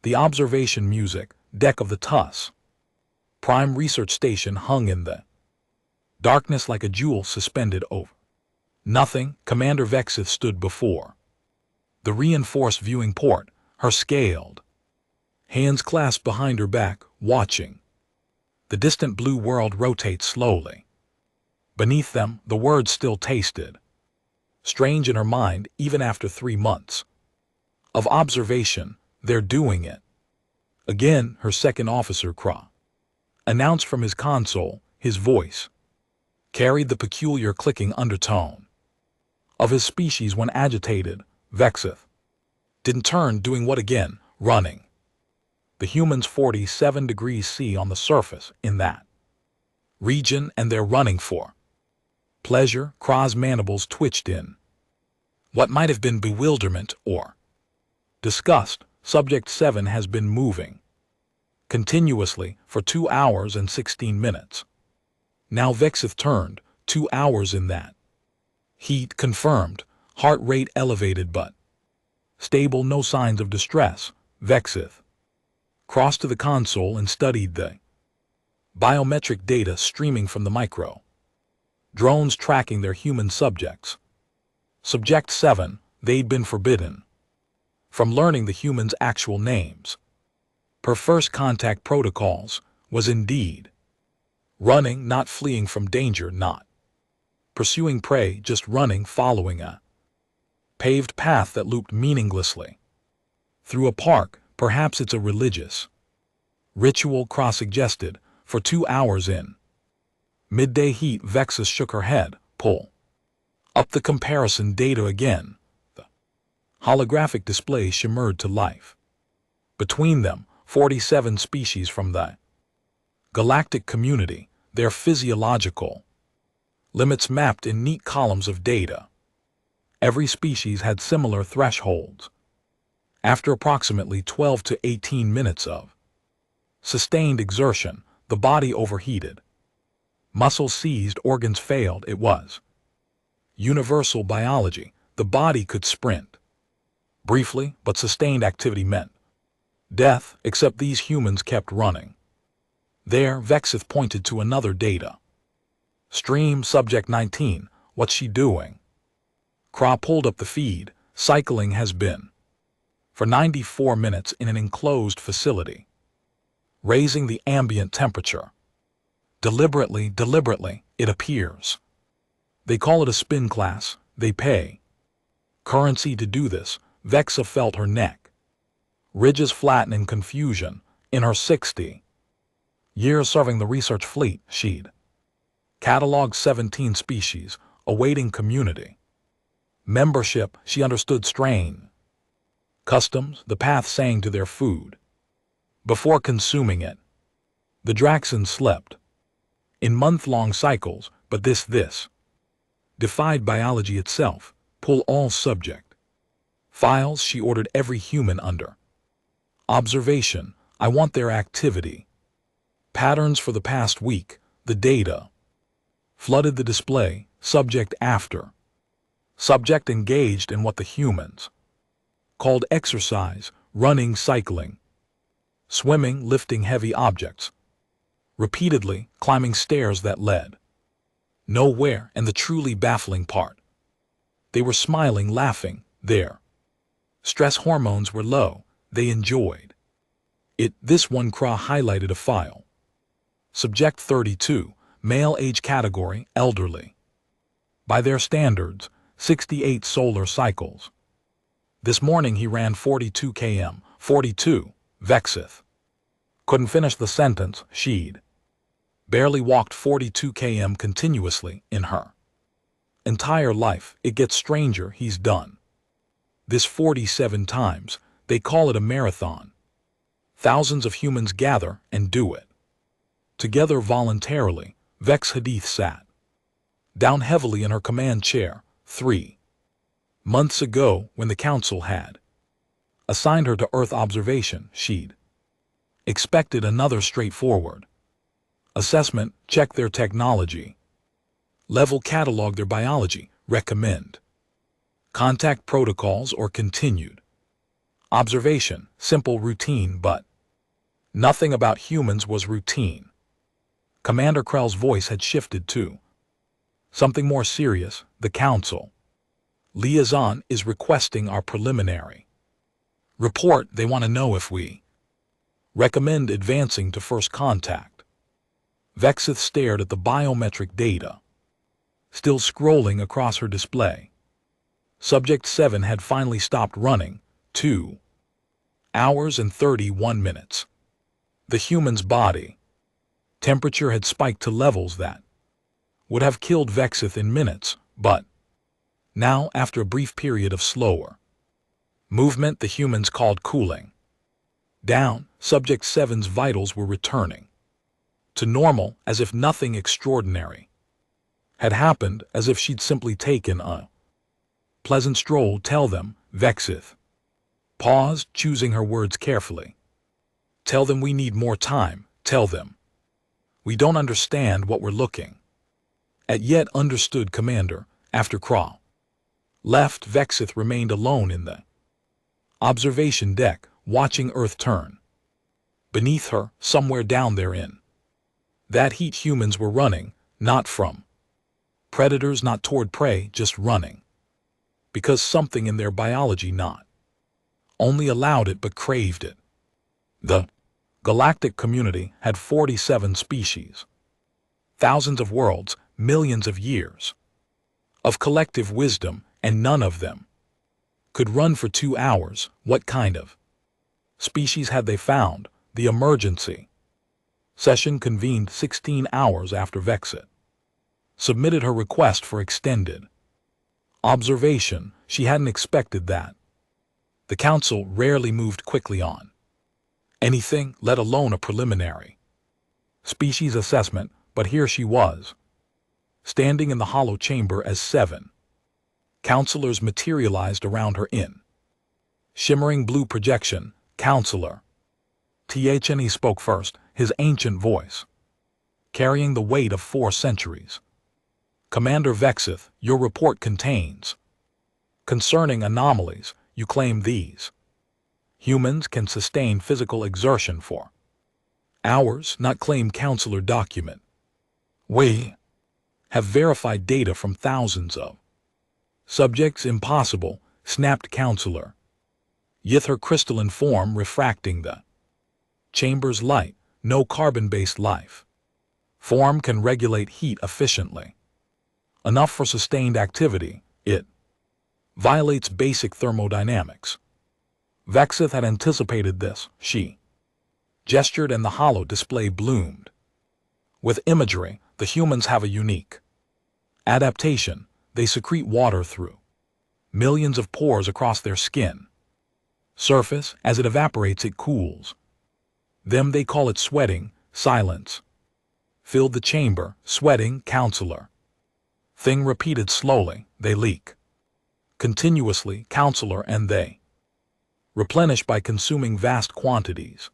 The observation music, deck of the TUS. Prime research station hung in the darkness like a jewel suspended over nothing. Commander Vexith stood before the reinforced viewing port, her scaled hands clasped behind her back, watching the distant blue world rotate slowly. Beneath them, the words still tasted strange in her mind even after 3 months of observation. They're doing it again, her second officer announced from his console. His voice carried the peculiar clicking undertone of his species when agitated. Vexith didn't turn. Doing what again? Running. The humans 47 degrees C on the surface in that region, and they're running for pleasure. Kra's mandibles twitched in what might have been bewilderment or disgust. Subject 7 has been moving continuously for 2 hours and 16 minutes. Now Vexith turned. 2 hours in that heat. Confirmed. Heart rate elevated but stable. No signs of distress. Vexith crossed to the console and studied the biometric data streaming from the micro drones tracking their human subjects. Subject 7, they'd been forbidden from learning the humans' actual names. Per first contact protocols, was indeed running, not fleeing from danger, not pursuing prey, just running, following a paved path that looped meaninglessly through a park. Perhaps it's a religious ritual, Kra suggested. For 2 hours in midday heat. Vexith shook her head. Pull up the comparison data again. The holographic display shimmered to life. Between them, 47 species from the galactic community, their physiological limits mapped in neat columns of data. Every species had similar thresholds. After approximately 12 to 18 minutes of sustained exertion, the body overheated. Muscles seized, organs failed. It was universal biology. The body could sprint briefly, but sustained activity meant death, except these humans kept running. There, Vexith pointed to another data stream. Subject 19, what's she doing? Kra pulled up the feed. Cycling has been for 94 minutes in an enclosed facility, raising the ambient temperature. Deliberately, it appears. They call it a spin class. They pay currency to do this. Vexa felt her neck ridges flatten in confusion. In her 60 years serving the research fleet, she'd cataloged 17 species, awaiting community membership. She understood strain customs. The path sang to their food before consuming it. The Draxans slept in month-long cycles, but this defied biology itself. Pull all subject files. She ordered every human under observation. I want their activity patterns for the past week. The data flooded the display. Subject after subject engaged in what the humans called exercise: running, cycling, swimming, lifting heavy objects, repeatedly climbing stairs that led nowhere. And the truly baffling part, they were smiling, laughing. Their stress hormones were low. They enjoyed it. This one. Kra highlighted a file. Subject 32, male, age category, elderly. By their standards, 68 solar cycles. This morning he ran 42 km. 42, Vexith couldn't finish the sentence. She'd barely walked 42 km continuously in her entire life. It gets stranger. He's done this 47 times. They call it a marathon. Thousands of humans gather and do it together voluntarily. Vex Hadith sat down heavily in her command chair. 3 months ago, when the council had assigned her to Earth observation, she'd expected another straightforward assessment: check their technology level, catalog their biology, recommend contact protocols, or continued Observation, simple routine, but nothing about humans was routine. Commander Krell's voice had shifted too. Something more serious, the Council. Liaison is requesting our preliminary report. They want to know if we recommend advancing to first contact. Vexith stared at the biometric data, still scrolling across her display. Subject 7 had finally stopped running, 2 hours and 31 minutes. The human's body temperature had spiked to levels that would have killed Vexith in minutes, but now, after a brief period of slower movement, the humans called cooling down, Subject 7's vitals were returning to normal, as if nothing extraordinary had happened, as if she'd simply taken a pleasant stroll. Tell them, Vexith paused, choosing her words carefully. Tell them we need more time. Tell them we don't understand what we're looking at yet. Understood, Commander. After Krell left, Vexith remained alone in the observation deck, watching Earth turn. Beneath her, somewhere down there in that heat, humans were running, not from predators, not toward prey, just running because something in their biology not only allowed it but craved it. The galactic community had 47 species, thousands of worlds, millions of years of collective wisdom, and none of them could run for 2 hours. What kind of species had they found? The emergency session convened 16 hours after Vexith submitted her request for extended observation. She hadn't expected that. The Council rarely moved quickly on anything, let alone a preliminary species assessment, but here she was, standing in the hollow chamber as 7 counselors materialized around her in shimmering blue projection. Counselor Thne spoke first, his ancient voice carrying the weight of 4 centuries. Commander Vexith, your report contains concerning anomalies. You claim these humans can sustain physical exertion for hours, not claim. Counselor document. We have verified data from thousands of subjects. Impossible, snapped Counselor. Yith, her crystalline form refracting the chamber's light. No carbon-based life form can regulate heat efficiently enough for sustained activity. It violates basic thermodynamics. Vexith had anticipated this. She gestured and the hollow display bloomed with imagery. The humans have a unique adaptation. They secrete water through millions of pores across their skin surface. As it evaporates, it cools them. They call it sweating. Silence filled the chamber. Sweating, Counselor Thing repeated slowly. They leak continuously, Counselor, and they replenish by consuming vast quantities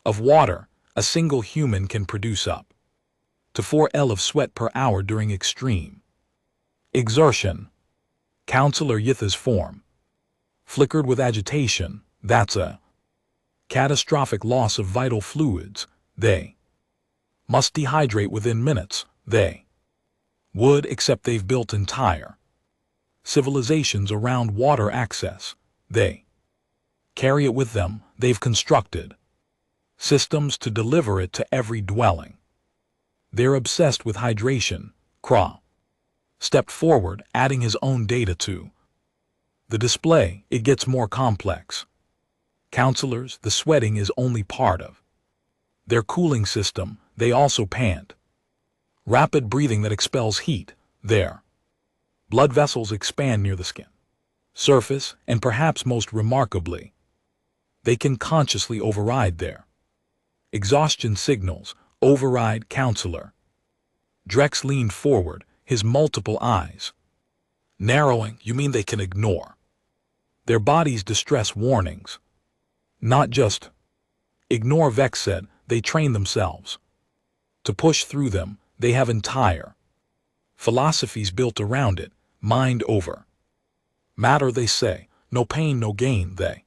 of water. A single human can produce up to 4 L of sweat per hour during extreme exertion. Counselor Yitha's form flickered with agitation. That's a catastrophic loss of vital fluids. They must dehydrate within minutes. They would, except they've built entire civilizations around water access. They carry it with them. They've constructed systems to deliver it to every dwelling. They're obsessed with hydration. Krell stepped forward, adding his own data to the display. It gets more complex. Counselors, the sweating is only part of their cooling system. They also pant rapid breathing that expels heat. Their blood vessels expand near the skin surface, and perhaps most remarkably, they can consciously override their exhaustion signals. Override, Counselor. Drex leaned forward, his multiple eyes narrowing. You mean they can ignore their body's distress warnings? Not just ignore, Vex said. They train themselves to push through them. They have entire philosophies built around it. Mind over matter, they say. No pain, no gain. They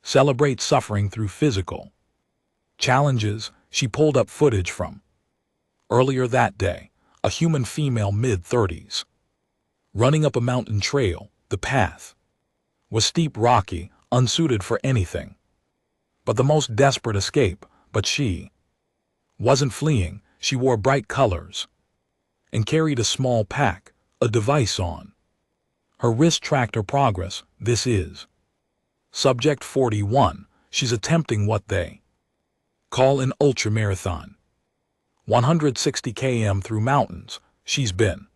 Celebrate suffering through physical challenges. She pulled up footage from earlier that day, a human female mid-30s, running up a mountain trail. The path was steep, rocky, unsuited for anything but the most desperate escape. But she wasn't fleeing. She wore bright colors and carried a small pack, a device on her wrist tracked her progress. This is Subject 41. She's attempting what they call an ultramarathon. 160 km through mountains. She's been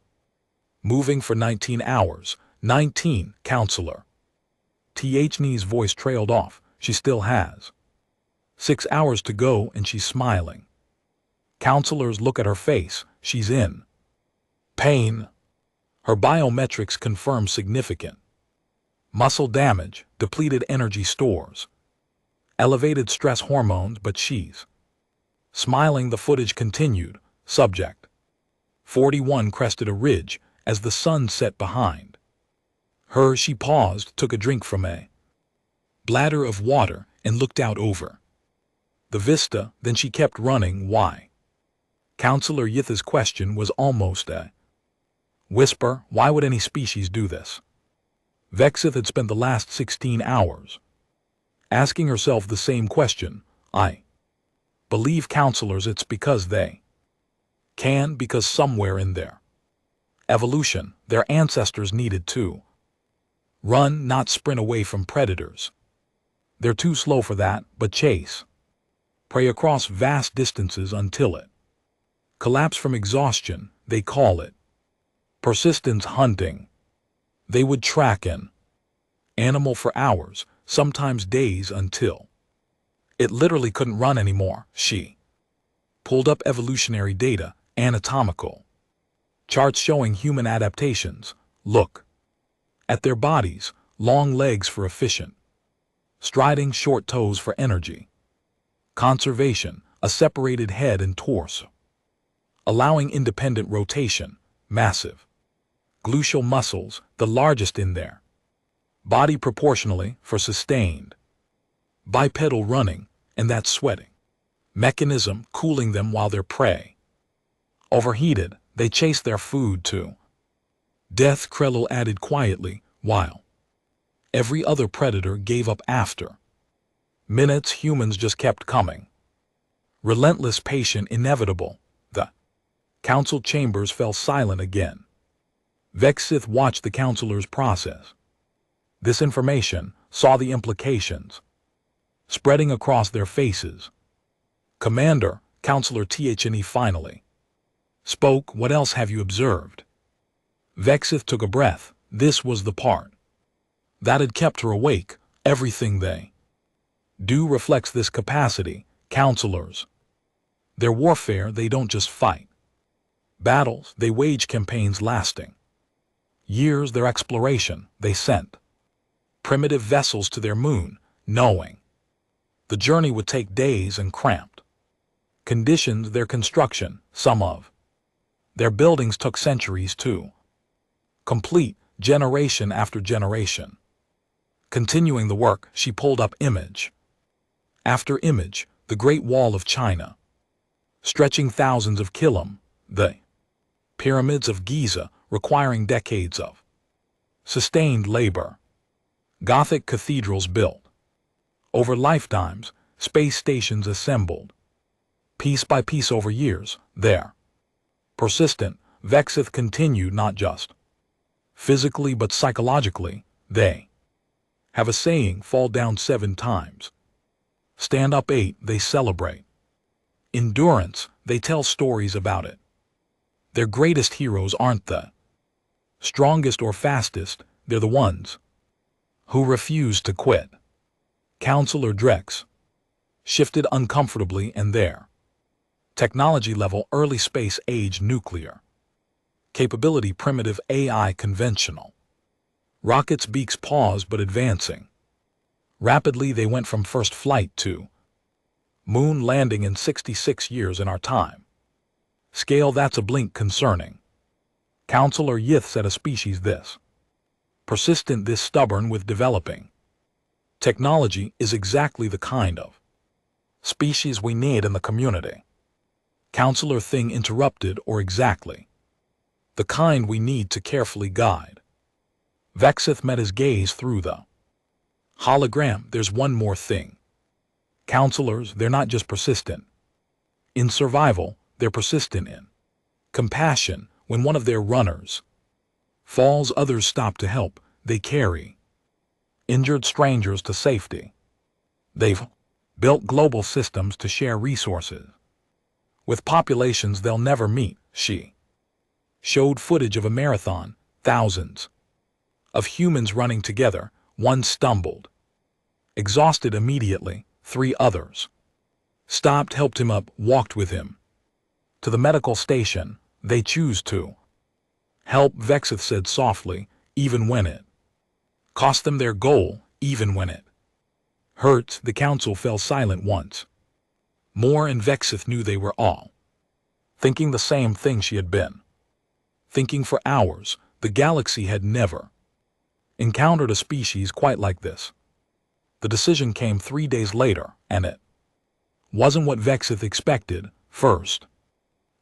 moving for 19 hours. 19, counselor. Thne's voice trailed off. She still has 6 hours to go and she's smiling. Counselors look at her face. She's in pain. Her biometrics confirm significant muscle damage, depleted energy stores, elevated stress hormones, but she's smiling. The footage continued. Subject 41 crested a ridge as the sun set behind her. She paused, took a drink from a bladder of water, and looked out over the vista. Then she kept running. Why? Counselor Yitha's question was almost a whisper. Why would any species do this? Vexith had spent the last 16 hours asking herself the same question. I believe counselors it's because they can, because somewhere in their evolution, their ancestors needed to run, not sprint away from predators. They're too slow for that, but chase prey across vast distances until it collapse from exhaustion. They call it persistence hunting. They would track an animal for hours, sometimes days, until it literally couldn't run anymore. She pulled up evolutionary data, anatomical charts showing human adaptations. Look at their bodies: long legs for efficient striding, short toes for energy conservation, a separated head and torso allowing independent rotation, massive gluteal muscles, the largest in their body proportionally, for sustained bipedal running, and that sweating mechanism cooling them while their prey overheated. They chased their food to death, Krellel added quietly, while every other predator gave up after minutes. Humans just kept coming. Relentless, patient, inevitable. The council chambers fell silent again. Vexith watched the counselors process this information, saw the implications spreading across their faces. Commander, Counselor Thne finally spoke. What else have you observed? Vexith took a breath. This was the part that had kept her awake. Everything they do reflects this capacity. Counselors, their warfare, they don't just fight battles, they wage campaigns lasting years. Their exploration, they sent primitive vessels to their moon, knowing the journey would take days and cramped conditions. Their construction, some of their buildings took centuries to complete, generation after generation. Continuing the work, she pulled up image after image. The Great Wall of China, stretching thousands of kilometers, the pyramids of Giza, requiring decades of sustained labor, Gothic cathedrals built over lifetimes, space stations assembled piece by piece over years. There, persistent, Vexith continued, not just physically but psychologically. They have a saying: fall down 7 times, stand up 8. They celebrate endurance. They tell stories about it. Their greatest heroes aren't the strongest or fastest, they're the ones who refuse to quit. Counselor Drex shifted uncomfortably, and their technology level: early space age, nuclear capability, primitive AI, conventional rockets, beaks, paused but advancing rapidly. They went from first flight to moon landing in 66 years in our time scale. That's a blink concerning. Counselor Yith said a species this persistent, this stubborn with developing Technology is exactly the kind of species we need in the community. Counselor Thing interrupted, or exactly the kind we need to carefully guide. Vexith met his gaze through the hologram. There's one more thing. Counselors, they're not just persistent in survival, they're persistent in compassion. When one of their runners falls, others stop to help. They carry injured strangers to safety. They've built global systems to share resources with populations they'll never meet. She showed footage of a marathon, thousands of humans running together. One stumbled, exhausted immediately. 3 others stopped, helped him up, walked with him to the medical station. They choose to help, Vexith said softly, even when it cost them their goal, even when it hurts. The council fell silent once more, and Vexith knew they were all thinking the same thing she had been thinking for hours. The galaxy had never encountered a species quite like this. The decision came 3 days later, and it wasn't what Vexith expected. First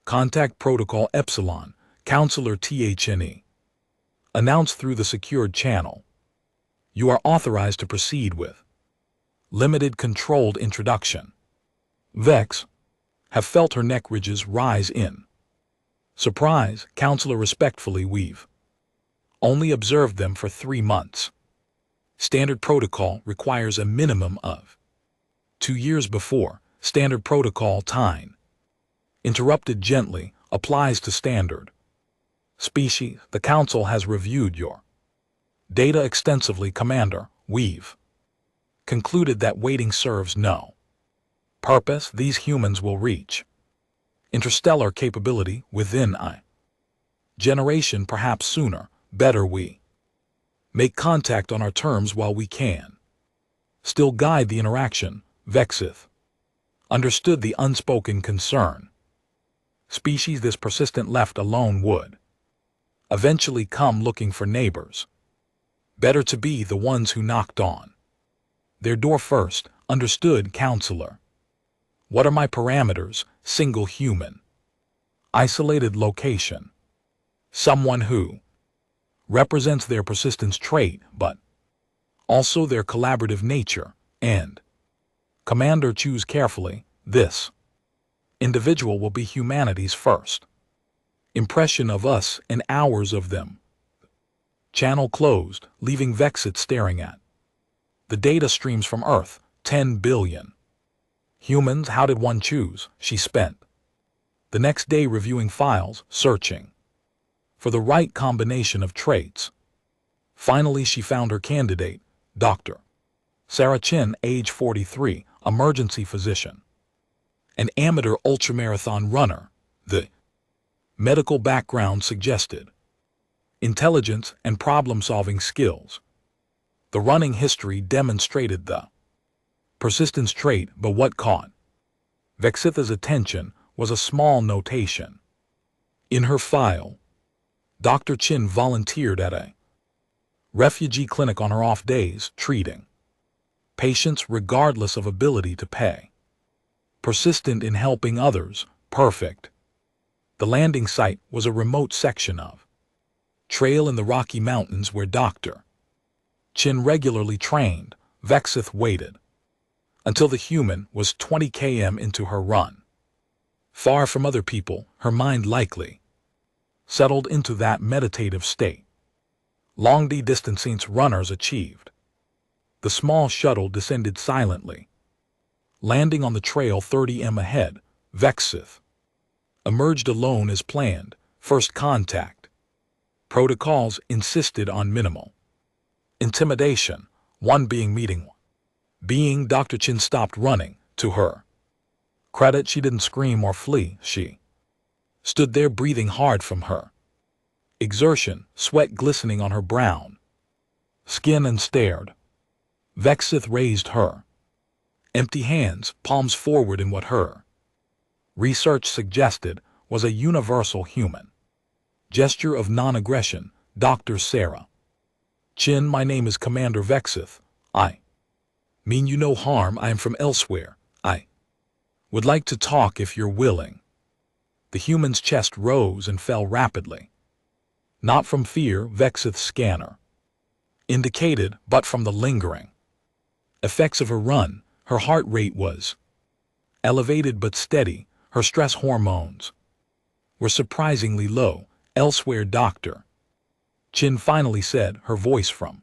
Contact Protocol Epsilon, Counselor THNE announced through the secured channel. You are authorized to proceed with limited controlled introduction. Vex have felt her neck ridges rise in surprise. Counselor respectfully, we've only observed them for 3 months. Standard protocol requires a minimum of 2 years before. Standard protocol time interrupted gently applies to standard species. The council has reviewed your data extensively, Commander. We've concluded that waiting serves no purpose. These humans will reach interstellar capability within a generation, perhaps sooner. Better we make contact on our terms while we can still guide the interaction. Vexith understood the unspoken concern. Species this persistent, left alone, would eventually come looking for neighbors. Better to be the ones who knocked on their door first. Understood, Counselor. What are my parameters? Single human. Isolated location. Someone who represents their persistence trait, but also their collaborative nature. And Commander, choose carefully. This individual will be humanity's first impression of us and ours of them. Channel closed, leaving Vexith staring at the data streams from Earth. 10 billion humans. How did one choose? She spent the next day reviewing files, searching for the right combination of traits. Finally, she found her candidate, Dr. Sarah Chin, age 43, emergency physician, an amateur ultramarathon runner. The medical background suggested intelligence and problem-solving skills. The running history demonstrated the persistence trait, but what caught Vexitha's attention was a small notation. In her file, Dr. Chin volunteered at a refugee clinic on her off days, treating patients regardless of ability to pay. Persistent in helping others, perfect. The landing site was a remote section of trail in the Rocky Mountains where Dr. Chin regularly trained. Vexith waited until the human was 20 km into her run. Far from other people, her mind likely settled into that meditative state. Long distancing runners achieved. The small shuttle descended silently, landing on the trail 30 m ahead. Vexith emerged alone as planned. First contact protocols insisted on minimal intimidation. One being meeting one being. Dr. Chin stopped running. To her credit, she didn't scream or flee. She stood there, breathing hard from her exertion, sweat glistening on her brown skin, and stared. Vexith raised her empty hands, palms forward, in what her research suggested was a universal human gesture of non-aggression. Dr. Sarah Chin, my name is Commander Vexith. I Mean you no harm, I am from elsewhere. I would like to talk if you're willing. The human's chest rose and fell rapidly. Not from fear, Vexith's scanner indicated, but from the lingering effects of her run. Her heart rate was elevated but steady. Her stress hormones were surprisingly low. Elsewhere, Dr. Chin finally said, her voice from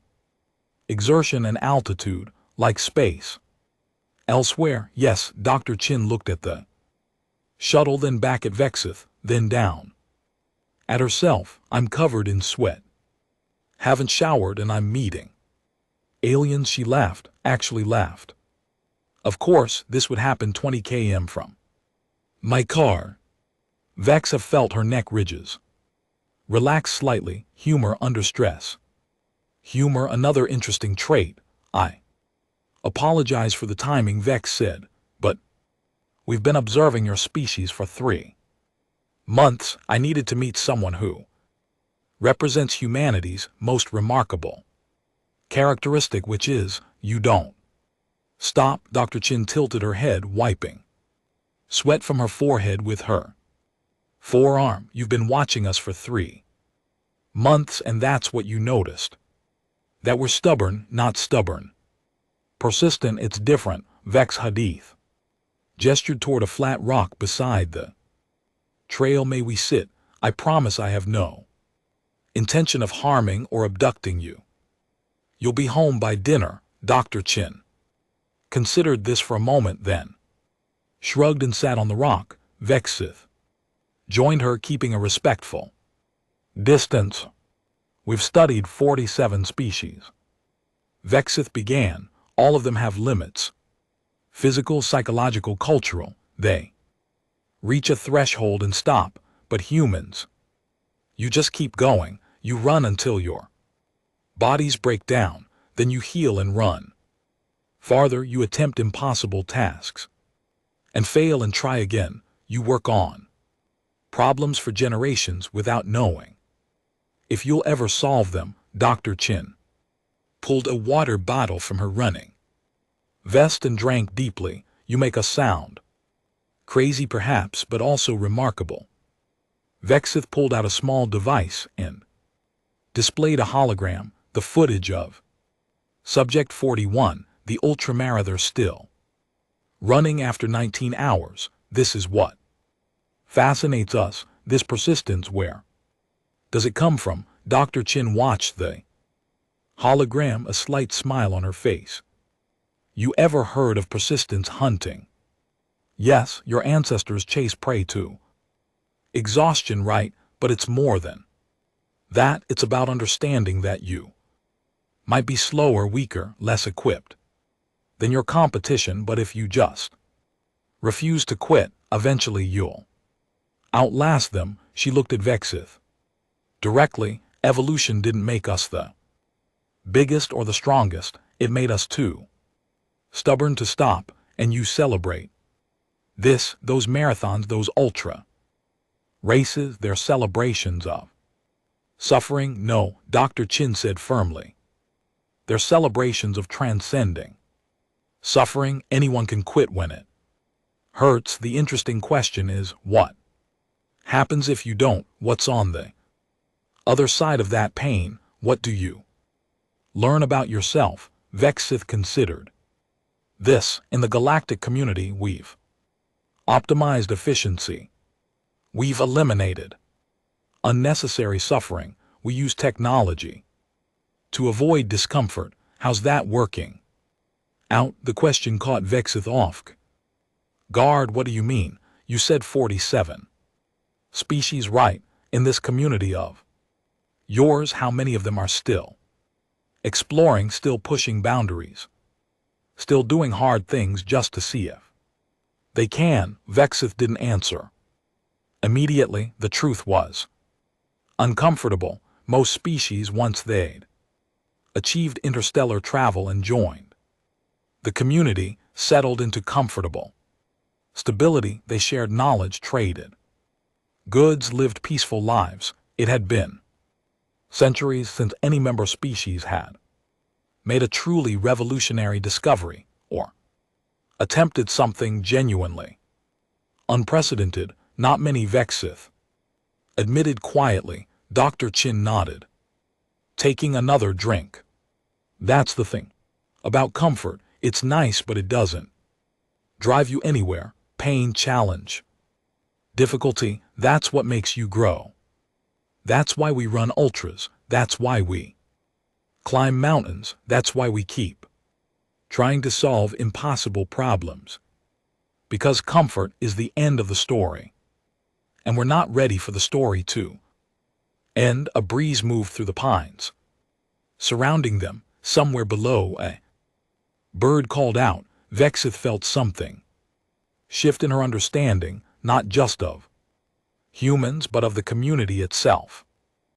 exertion and altitude, like space. Elsewhere, yes. Dr. Chin looked at the shuttle, then back at Vexith, then down at herself. I'm covered in sweat. Haven't showered and I'm meeting aliens. She laughed, actually laughed. Of course, this would happen 20 km from my car. Vexa felt her neck ridges relax slightly. Humor under stress. Humor, another interesting trait. I apologize for the timing, Vex said, but we've been observing your species for 3 months. I needed to meet someone who represents humanity's most remarkable characteristic, which is, you don't stop. Dr. Chin tilted her head, wiping sweat from her forehead with her forearm. You've been watching us for 3 months, and that's what you noticed. That we're stubborn, not stubborn. Persistent, it's different. Vex Hadith gestured toward a flat rock beside the trail. May we sit? I promise I have no intention of harming or abducting you. You'll be home by dinner. Dr. Chin considered this for a moment, then shrugged and sat on the rock. Vexith joined her, keeping a respectful distance. We've studied 47 species. Vexith began. All of them have limits. Physical, psychological, cultural. They reach a threshold and stop. But humans, you just keep going. You run until your bodies break down. Then you heal and run farther. You attempt impossible tasks and fail and try again. You work on problems for generations without knowing if you'll ever solve them. Dr. Chin pulled a water bottle from her running vest and drank deeply. You make a sound. Crazy perhaps, but also remarkable. Vexith pulled out a small device and displayed a hologram, the footage of Subject 41, the ultramarather, still running after 19 hours. This is what fascinates us, this persistence. Where does it come from? Dr. Chin watched the hologram, a slight smile on her face. You ever heard of persistence hunting? Yes, your ancestors chased prey to exhaustion, right? But it's more than that. It's about understanding that you might be slower, weaker, less equipped than your competition, but if you just refuse to quit, eventually you'll outlast them. She looked at Vexith directly. Evolution didn't make us the biggest or the strongest. It made us too stubborn to stop, and you celebrate this. Those marathons, those ultra races, they're celebrations of suffering. No, Dr. Chin said firmly. They're celebrations of transcending suffering. Anyone can quit when it hurts. The interesting question is, what happens if you don't? What's on the other side of that pain? What do you learn about yourself? Vexith considered this. In the galactic community, we've optimized efficiency. We've eliminated unnecessary suffering. We use technology to avoid discomfort. How's that working out? The question caught Vexith off guard. What do you mean? You said 47 species, right? In this community of yours, how many of them are still exploring, still pushing boundaries, still doing hard things just to see if they can? Vexith didn't answer immediately. The truth was uncomfortable. Most species, once they'd achieved interstellar travel and joined the community, settled into comfortable stability. They shared knowledge, traded goods, lived peaceful lives. It had been centuries since any member species had made a truly revolutionary discovery. or attempted something genuinely unprecedented. Not many Vexith admitted quietly. Dr. Chin nodded, taking another drink. That's the thing about comfort. It's nice, but it doesn't drive you anywhere. Pain, challenge, difficulty, that's what makes you grow. That's why we run ultras. That's why we climb mountains. That's why we keep trying to solve impossible problems. Because comfort is the end of the story. And we're not ready for the story to end. A breeze moved through the pines. Surrounding them, somewhere below, a bird called out. Vexith felt something shift in her understanding, not just of humans but of the community itself.